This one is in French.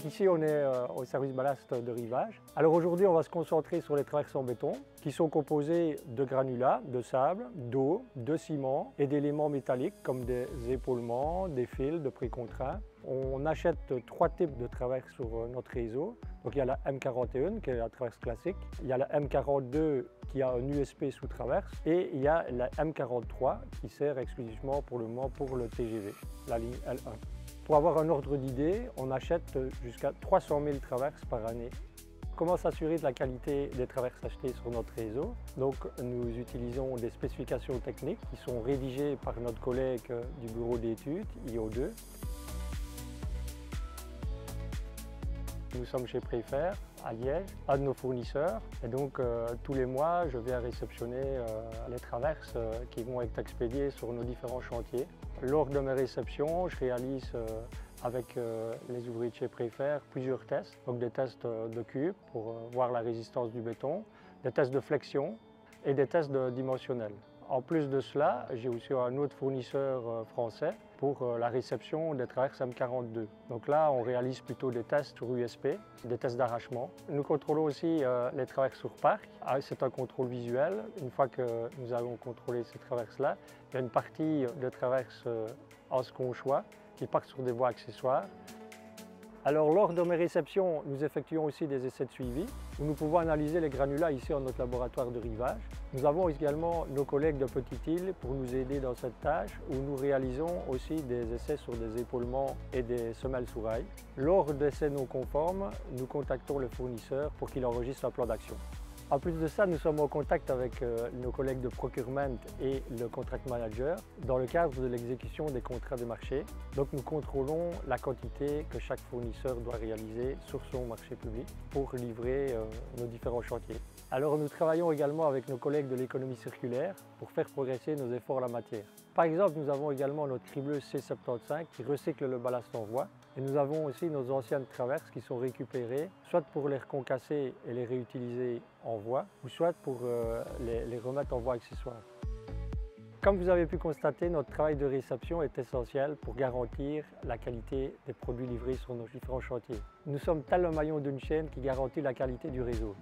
Ici, on est au service ballast de rivage. Alors aujourd'hui, on va se concentrer sur les traverses en béton qui sont composées de granulats, de sable, d'eau, de ciment et d'éléments métalliques comme des épaulements, des fils de précontraints. On achète 3 types de traverses sur notre réseau. Donc il y a la M41 qui est la traverse classique, il y a la M42 qui a un USP sous traverse et il y a la M43 qui sert exclusivement pour le moment pour le TGV, la ligne L1. Pour avoir un ordre d'idée, on achète jusqu'à 300 000 traverses par année. Comment s'assurer de la qualité des traverses achetées sur notre réseau? Donc nous utilisons des spécifications techniques qui sont rédigées par notre collègue du bureau d'études, IO2. Nous sommes chez Préfer, à Liège, un de nos fournisseurs. Et donc tous les mois, je viens réceptionner les traverses qui vont être expédiées sur nos différents chantiers. Lors de mes réceptions, je réalise avec les ouvriers de chez Préfer plusieurs tests. Donc des tests de cube pour voir la résistance du béton, des tests de flexion et des tests dimensionnels. En plus de cela, j'ai aussi un autre fournisseur français pour la réception des traverses M42. Donc là, on réalise plutôt des tests sur USP, des tests d'arrachement. Nous contrôlons aussi les traverses sur parc. C'est un contrôle visuel. Une fois que nous avons contrôlé ces traverses-là, il y a une partie de traverses en second choix qui partent sur des voies accessoires. Alors lors de mes réceptions, nous effectuons aussi des essais de suivi où nous pouvons analyser les granulats ici en notre laboratoire de rivage. Nous avons également nos collègues de Petite-Île pour nous aider dans cette tâche où nous réalisons aussi des essais sur des épaulements et des semelles sous rail. Lors d'essais non conformes, nous contactons le fournisseur pour qu'il enregistre un plan d'action. En plus de ça, nous sommes en contact avec nos collègues de procurement et le contract manager dans le cadre de l'exécution des contrats de marché. Donc nous contrôlons la quantité que chaque fournisseur doit réaliser sur son marché public pour livrer nos différents chantiers. Alors nous travaillons également avec nos collègues de l'économie circulaire pour faire progresser nos efforts en la matière. Par exemple, nous avons également notre cribleuse C75 qui recycle le ballast en voie. Et nous avons aussi nos anciennes traverses qui sont récupérées, soit pour les reconcasser et les réutiliser en voie, ou soit pour les remettre en voie accessoire. Comme vous avez pu constater, notre travail de réception est essentiel pour garantir la qualité des produits livrés sur nos différents chantiers. Nous sommes tel un maillon d'une chaîne qui garantit la qualité du réseau.